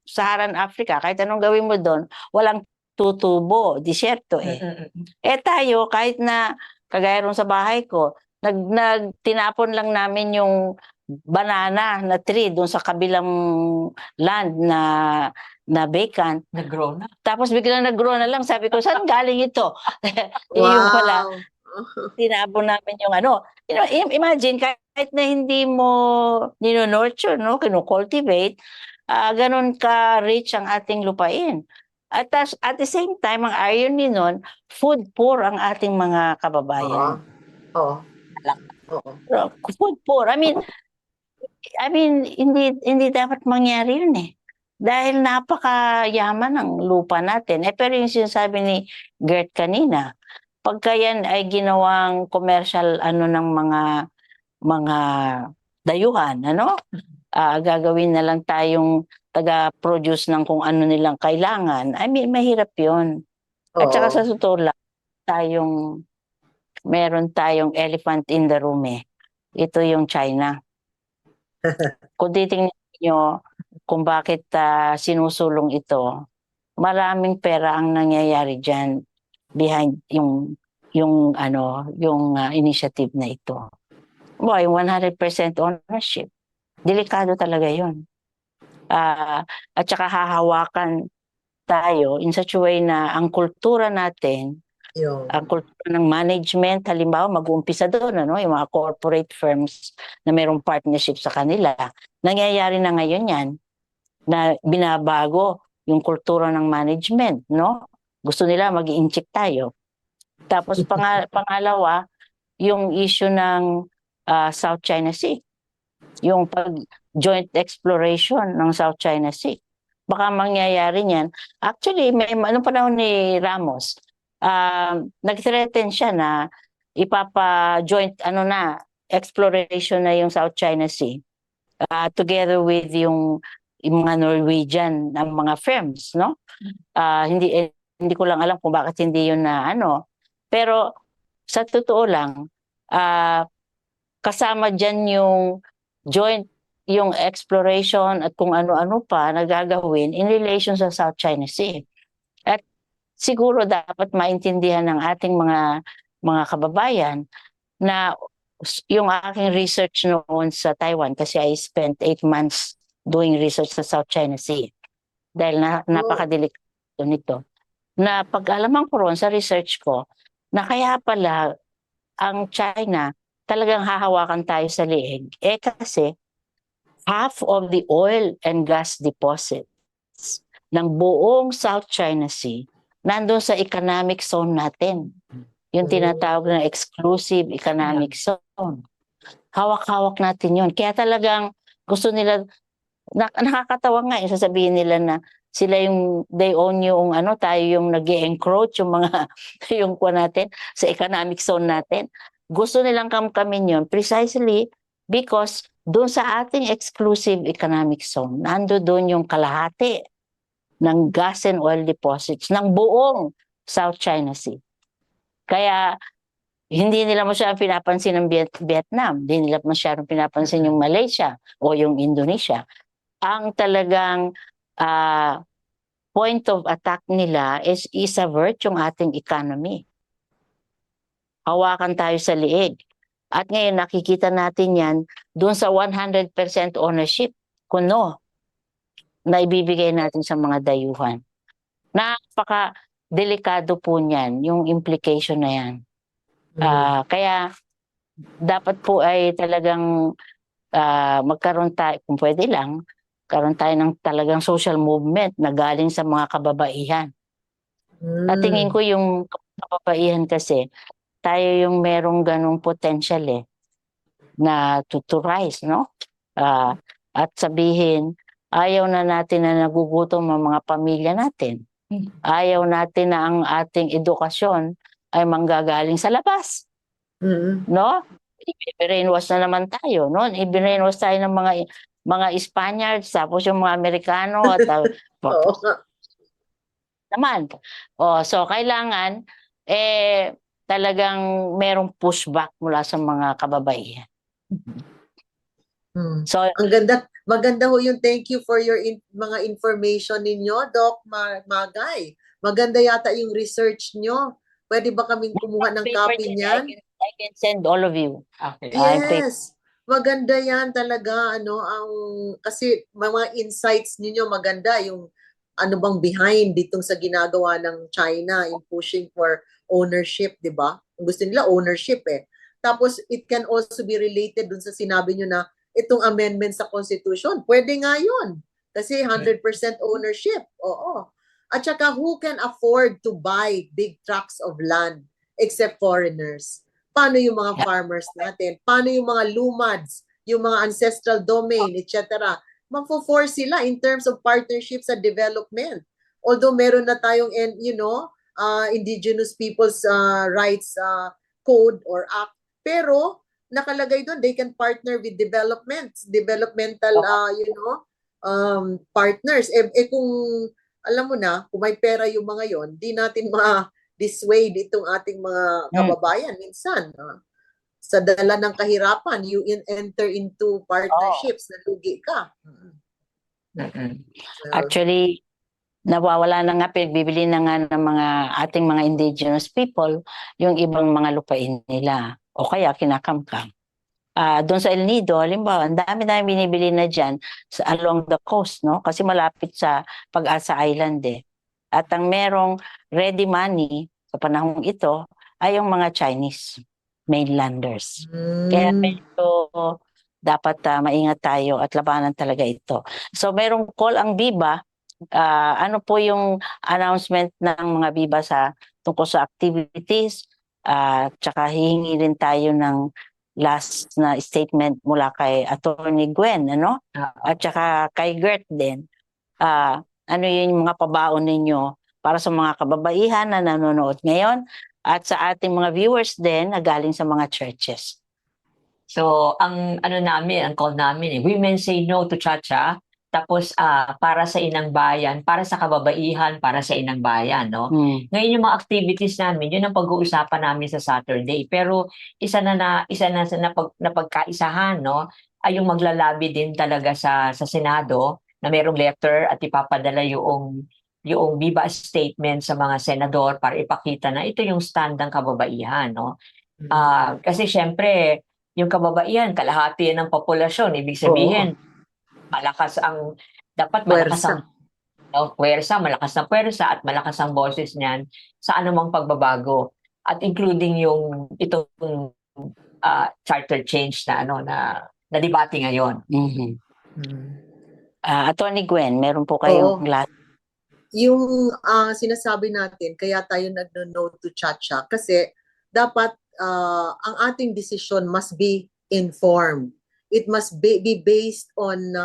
Saharan Africa, kahit anong gawin mo doon, walang tutubo, disyerto tayo, kahit na kagaya ron sa bahay ko, tinapon lang namin yung banana na tree doon sa kabilang land na vacant. Nag-grow na. Tapos biglang nag-grow na lang. Sabi ko, saan galing ito? Yung pala, tinapon namin yung imagine, kahit na hindi mo nurture, kinu-cultivate, ganun ka-rich ang ating lupain. At the same time, ang irony nun, food poor ang ating mga kababayan. Food poor. I mean, hindi dapat mangyari yun eh. Dahil napakayaman ng lupa natin. Pero yung sinasabi ni Gert kanina, pagka yan ay ginawang commercial ng mga dayuhan, gagawin na lang tayong taga-produce ng kung ano nilang kailangan. I mean, mahirap yun. At saka sa totoo lang, meron tayong elephant in the room eh. Ito yung China. Kung titingnan nyo kung bakit sinusulong ito, maraming pera ang nangyayari dyan behind yung initiative na ito. Boy, 100% ownership. Delikado talaga yun. At saka hahawakan tayo in such a way na ang kultura natin, ang kultura ng management, halimbawa mag-uumpisa doon, yung mga corporate firms na mayroong partnership sa kanila. Nangyayari na ngayon yan, na binabago yung kultura ng management, Gusto nila mag-i-incheck tayo. Tapos pangalawa, yung issue ng South China Sea. Yung joint exploration ng South China Sea. Baka mangyayari niyan. Actually, anong panahon ni Ramos, nag-threaten siya na ipapa-joint exploration na yung South China Sea together with yung mga Norwegian ng mga firms, hindi ko lang alam kung bakit hindi yun pero sa totoo lang kasama diyan yung joint yung exploration at kung ano-ano pa nagagawin in relation sa South China Sea. At siguro dapat maintindihan ng ating mga kababayan na yung aking research noon sa Taiwan, kasi I spent 8 months doing research sa South China Sea. Dahil napakadelikado nito. Na pag-alaman ko ron sa research ko, na kaya pala ang China talagang hahawakan tayo sa liig. Kasi half of the oil and gas deposits ng buong South China Sea nandun sa economic zone natin. Yung tinatawag na exclusive economic zone. Hawak-hawak natin yun. Kaya talagang gusto nila, nakakatawa nga, sasabihin nila na sila yung, they own yung tayo yung nag-encroach yung mga, yung kuha natin, sa economic zone natin. Gusto nilang kamkamin yun precisely because doon sa ating exclusive economic zone, nando doon yung kalahati ng gas and oil deposits ng buong South China Sea. Kaya hindi nila masyadong pinapansin ng Vietnam, hindi nila masyadong pinapansin yung Malaysia o yung Indonesia. Ang talagang point of attack nila is isavert yung ating economy. Hawakan tayo sa liig. At ngayon nakikita natin yan doon sa 100% ownership, kuno, na ibibigay natin sa mga dayuhan. Napaka-delikado po niyan, yung implication na yan. Kaya dapat po ay talagang magkaroon tayo, kung pwede lang, karoon tayo ng talagang social movement na galing sa mga kababaihan. At tingin ko yung kababaihan kasi, tayo yung merong ganong potential na to rise, no? At sabihin, ayaw na natin na nagugutom ang mga pamilya natin. Ayaw natin na ang ating edukasyon ay manggagaling sa labas. No? I-brainwash na naman tayo, no? I-brainwash tayo ng mga Spaniards, tapos yung mga Amerikano at naman. So kailangan talagang merong pushback mula sa mga kababaihan. So maganda ho yung thank you for your mga information ninyo, Doc Magay. Maganda yata yung research nyo. Pwede ba kaming kumuha ng copy niyan? I can send all of you. Okay. Yes. Maganda yan talaga, kasi mga insights ninyo maganda, yung ano bang behind ditong sa ginagawa ng China in pushing for ownership, di ba? Gusto nila ownership Tapos it can also be related dun sa sinabi nyo na itong amendment sa Constitution. Pwede nga yun. Kasi 100% ownership. Oo. At saka who can afford to buy big tracts of land except foreigners? Paano yung mga farmers natin? Paano yung mga lumads, yung mga ancestral domain, etc.? Magfo-force sila in terms of partnerships sa development. Although meron na tayong, Indigenous Peoples' Rights Code or Act, pero nakalagay doon, they can partner with developmental, partners. Kung, alam mo na, kung may pera yung mga yon, di natin dissuade itong ating mga kababayan minsan. Sa dala ng kahirapan, you enter into partnerships na lugi ka. Actually, nawawala na nga, bibili na nga ng mga ating mga indigenous people yung ibang mga lupain nila o kaya kinakamkam. Doon sa El Nido, halimbawa, ang dami binibili na dyan along the coast, no? Kasi malapit sa Pag-asa Island At ang merong ready money sa panahong ito ay yung mga Chinese mainlanders. Kaya medyo dapat maingat tayo at labanan talaga ito. So merong call ang BIBA. Ano po yung announcement ng mga BIBA tungkol sa activities? Tsaka hihingi rin tayo ng last na statement mula kay Attorney Gwen, At tsaka kay Gert din. Ano yung mga pabaon ninyo para sa mga kababaihan na nanonood ngayon at sa ating mga viewers din na galing sa mga churches. So, ang call namin Women Say No to Chacha. Tapos, para sa inang bayan, para sa kababaihan, para sa inang bayan, no? Ngayon yung mga activities namin, yun ang pag-uusapan namin sa Saturday. Pero isa na napagkaisahan, no? Ay yung maglalabi din talaga sa Senado na merong letter at ipapadala yung BIBA statement sa mga senador para ipakita na ito yung stand ng kababaihan, no? Kasi syempre, yung kababaihan, kalahati ng populasyon, ibig sabihin, malakas ang puwersa, malakas na puwersa at malakas ang boses niyan sa anumang pagbabago at including itong charter change na debate ngayon. Attorney Gwen, meron po kayong last. Yung sinasabi natin, kaya tayo nag-no to Chacha kasi dapat ang ating decision must be informed. It must be based on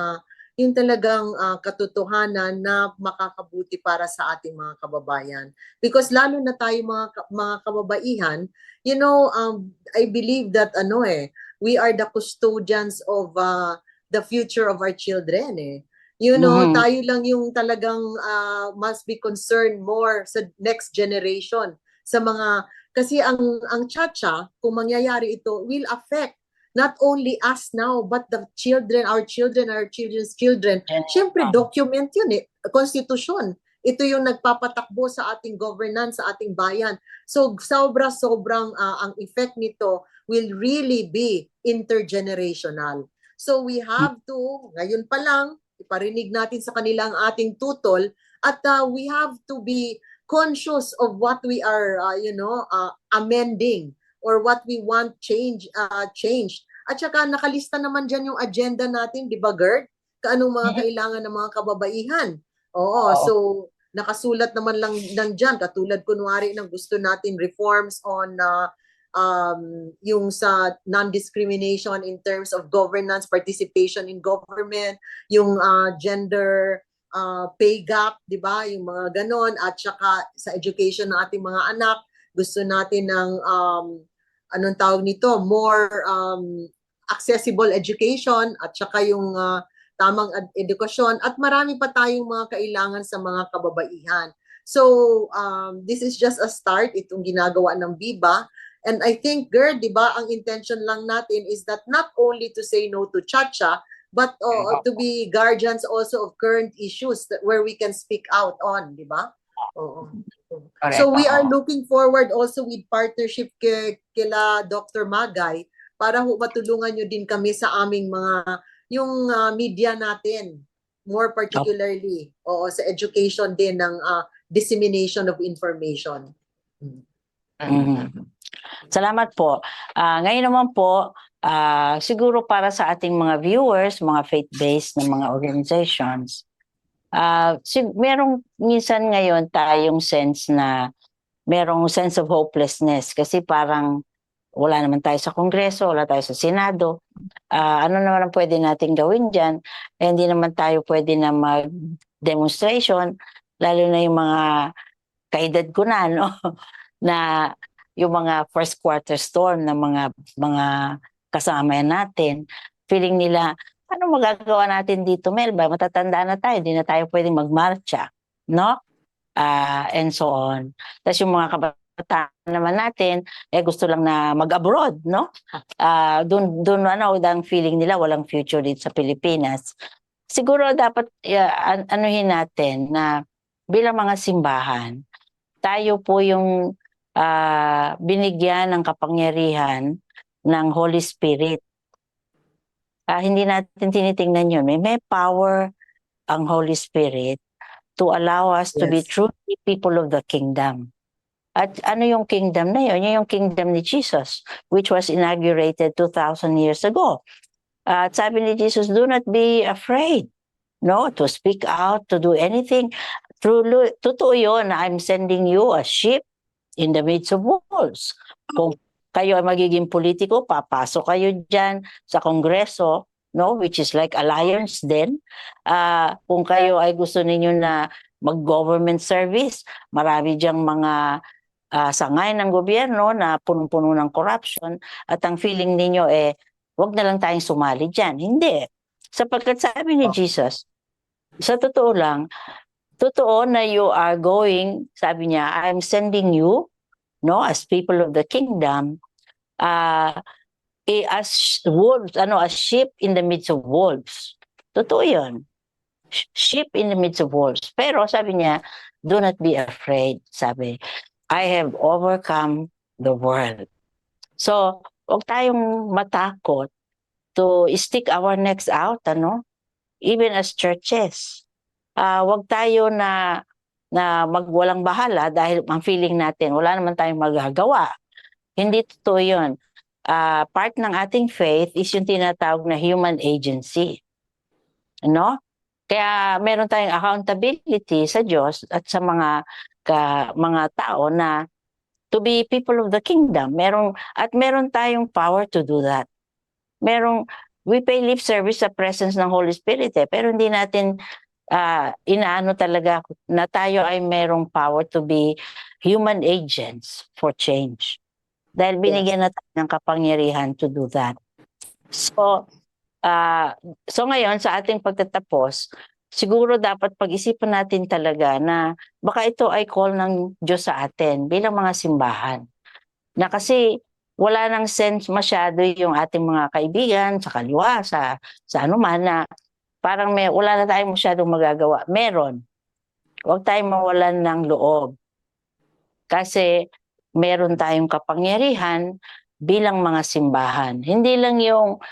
yung talagang katotohanan na makakabuti para sa ating mga kababayan. Because lalo na tayo mga kababaihan, I believe that we are the custodians of the future of our children tayo lang yung talagang must be concerned more sa next generation kasi ang Chacha, kung mangyayari ito, will affect not only us now, but the children, our children's children. Siyempre, document yun Constitution. ito yung nagpapatakbo sa ating governance, sa ating bayan. So sobrang ang effect nito will really be intergenerational. So we have to, ngayon pa lang, iparinig natin sa kanila ang ating tutol at we have to be conscious of what we are, amending or what we want changed. At saka nakalista naman dyan yung agenda natin, di ba, Gerd? Anong mga kailangan ng mga kababaihan. Oo, so nakasulat naman lang dyan, katulad kunwari ng gusto natin reforms on yung sa non-discrimination in terms of governance, participation in government, yung gender pay gap, di ba? Yung mga ganon, at saka sa education ng ating mga anak, gusto natin ng anong tawag nito, more accessible education at saka yung tamang edukasyon at marami pa tayong mga kailangan sa mga kababaihan. So, this is just a start, itong ginagawa ng BIBA. And I think, Gerd, di ba, ang intention lang natin is that not only to say no to Chacha, but to be guardians also of current issues where we can speak out on, di ba? Oo. So we are looking forward also with partnership kila Dr. Magay para matulungan nyo din kami sa aming mga yung media natin, more particularly sa education din ng dissemination of information. Salamat po. Ngayon naman po, siguro para sa ating mga viewers, mga faith-based na mga organizations, merong minsan ngayon tayong sense na merong sense of hopelessness kasi parang wala naman tayo sa Kongreso, wala tayo sa Senado. Ano naman ang pwede natin gawin dyan? Hindi naman tayo pwede na mag-demonstration, lalo na yung mga kaedad ko na, no? Na yung mga first quarter storm na mga kasama natin, feeling nila, ano magagawa natin dito, Melba? Matatanda na tayo, hindi na tayo pwedeng magmarcha, no? And so on. Tapos yung mga kabataan naman natin, gusto lang na mag-abroad, no? Doon ang feeling nila, walang future dito sa Pilipinas. Siguro dapat anuhin natin na bilang mga simbahan, tayo po yung binigyan ng kapangyarihan ng Holy Spirit. Hindi natin tinitingnan yun. May power ang Holy Spirit to allow us to be truly people of the kingdom. At ano yung kingdom na yun? Yun yung kingdom ni Jesus, which was inaugurated 2,000 years ago. At sabi ni Jesus, do not be afraid, no, to speak out, to do anything. Totoo yun, I'm sending you a sheep in the midst of wolves. Kung kayo ay magiging politiko, papasok kayo dyan sa Kongreso, no, which is like alliance din. Kung kayo ay gusto ninyo na mag-government service, marami dyang mga sangay ng gobyerno na punong-puno ng corruption at ang feeling ninyo wag na lang tayong sumali dyan. Hindi. Sapagkat sabi ni Jesus, sa totoo lang, totoo na you are going, sabi niya, I'm sending you, no, as people of the kingdom, as wolves, as sheep in the midst of wolves. Totoo yun. Sheep in the midst of wolves. Pero sabi niya, do not be afraid, sabi. I have overcome the world. So, huwag tayong matakot to stick our necks out, even as churches. Huwag tayo na magwalang bahala dahil ang feeling natin, wala naman tayong magagawa. Hindi totoo yun. Part ng ating faith is yung tinatawag na human agency. Kaya meron tayong accountability sa Diyos at sa mga tao na to be people of the kingdom. Meron tayong power to do that. We pay lip service sa presence ng Holy Spirit pero hindi natin inaano talaga na tayo ay merong power to be human agents for change. Dahil binigyan na tayo ng kapangyarihan to do that. So ngayon sa ating pagtatapos, siguro dapat pag-isipan natin talaga na baka ito ay call ng Diyos sa atin bilang mga simbahan. Na kasi wala nang sense masyado yung ating mga kaibigan sa kaliwa, sa anuman na parang wala na tayong masyadong magagawa. Meron. huwag tayong mawalan ng loob. Kasi meron tayong kapangyarihan bilang mga simbahan. Hindi lang yun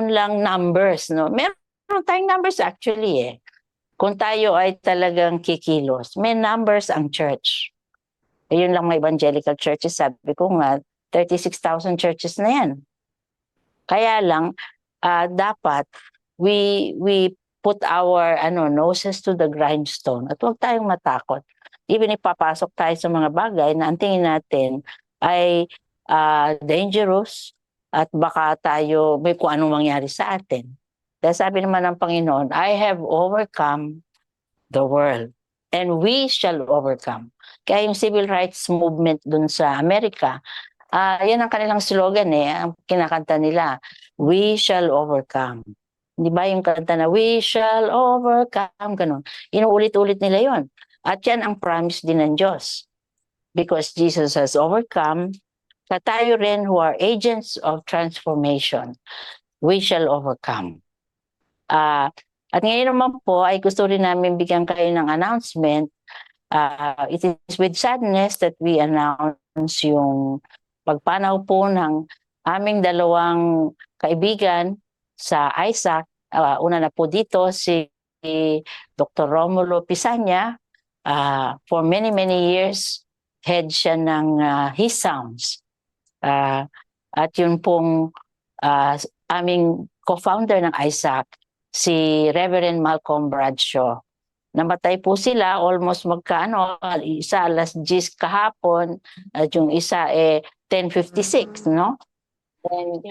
lang numbers, no? Meron tayong numbers actually eh. Kung tayo ay talagang kikilos, may numbers ang church. Yun lang mga evangelical churches, sabi ko nga, 36,000 churches na yan. Kaya lang, dapat we put our noses to the grindstone at huwag tayong matakot. Even if papasok tayo sa mga bagay na ang tingin natin ay dangerous at baka tayo may kung anong mangyari sa atin. Dahil sabi naman ng Panginoon, I have overcome the world and we shall overcome. Kaya yung civil rights movement dun sa Amerika, yan ang kanilang slogan ang kinakanta nila, we shall overcome. Di ba yung kanta na, we shall overcome, ganun. Inuulit-ulit nila yon. At yan ang promise din ng Diyos. Because Jesus has overcome, sa tayo rin who are agents of transformation, we shall overcome. At ngayon naman po, ay gusto rin namin bigyan kayo ng announcement. It is with sadness that we announce yung pagpanaw po ng aming dalawang kaibigan sa ISAC. Una na po dito si Dr. Romulo Pisanya. For many years, head siya ng His Sounds. At yun pong aming co-founder ng ISAC, si Reverend Malcolm Bradshaw. Namatay po sila almost isa alas 10 kahapon at yung isa 10:56, no? And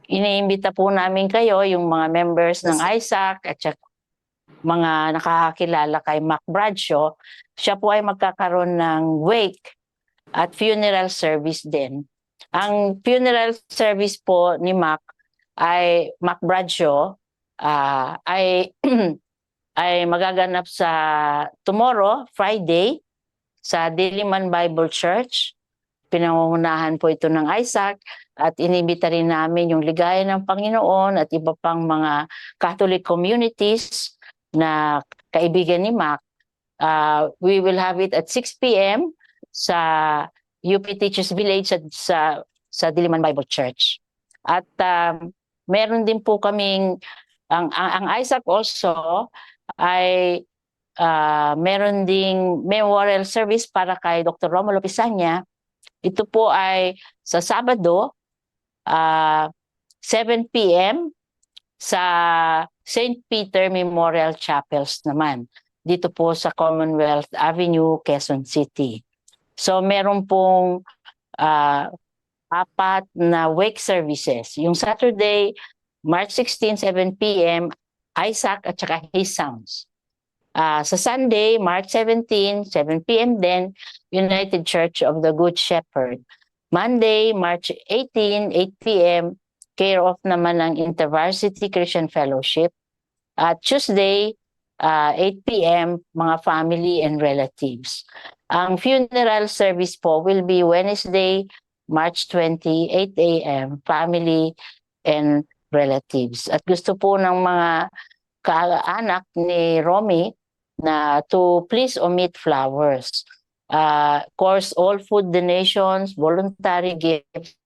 iniimbita po namin kayo, yung mga members ng ISAC at mga nakakakilala kay Mac Bradshaw. Siya po ay magkakaroon ng wake at funeral service din. Ang funeral service po ni Mac Bradshaw ay magaganap sa tomorrow, Friday, sa Diliman Bible Church. Pinangungunahan po ito ng ISAC at inibita rin namin yung Ligaya ng Panginoon at iba pang mga Catholic communities na kaibigan ni Mac. We will have it at 6 p.m. sa UP Teachers Village sa Diliman Bible Church. At meron din po kaming ang ISAC also ay meron ding memorial service para kay Dr. Romulo Pisanya. Ito po ay sa Sabado, 7 p.m. sa St. Peter Memorial Chapels naman. Dito po sa Commonwealth Avenue, Quezon City. So meron pong 4 na wake services. Yung Saturday, March 16, 7 p.m., ISAC at saka His Sounds. Sa Sunday, March 17, 7 p.m. din, United Church of the Good Shepherd. Monday, March 18, 8 p.m., care of naman ng InterVarsity Christian Fellowship. At Tuesday, 8 p.m., mga family and relatives. Ang funeral service po will be Wednesday, March 20, 8 a.m., family and relatives. At gusto po ng mga kaanak ni Romy na to please omit flowers. Course, all food donations, voluntary gifts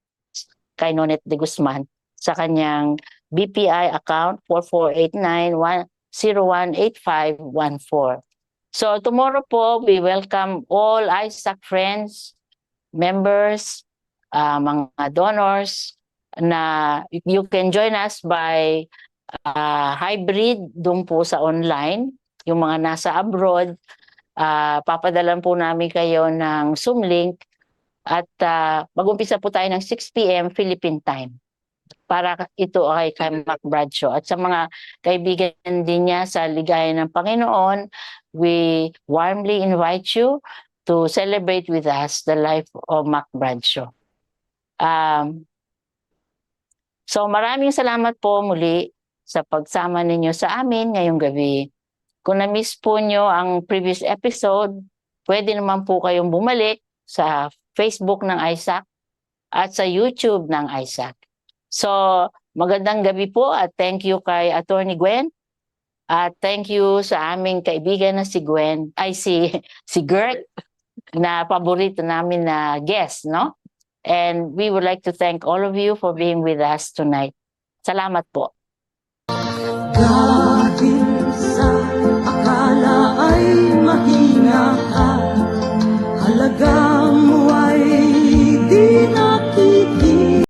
kay Nonet de Guzman sa kanyang BPI account 4489-018514. So tomorrow po, we welcome all ISAC friends, members, mga donors, na you can join us by hybrid doon po sa online. Yung mga nasa abroad, papadalan po namin kayo ng Zoom link at mag-umpisa po tayo ng 6 p.m. Philippine time para ito ay kay Mac Bradshaw. At sa mga kaibigan din niya sa Ligaya ng Panginoon, we warmly invite you to celebrate with us the life of Mac Bradshaw. So maraming salamat po muli sa pagsama ninyo sa amin ngayong gabi. Kung na-miss po nyo ang previous episode, pwede naman po kayong bumalik sa Facebook ng ISAC at sa YouTube ng ISAC. So magandang gabi po at thank you kay Attorney Gwen At thank you sa aming kaibigan na si Gwen, ay si Gert, na paborito namin na guest, no? And we would like to thank all of you for being with us tonight. Salamat po. Dahil sa akala ay mahina ka, halagang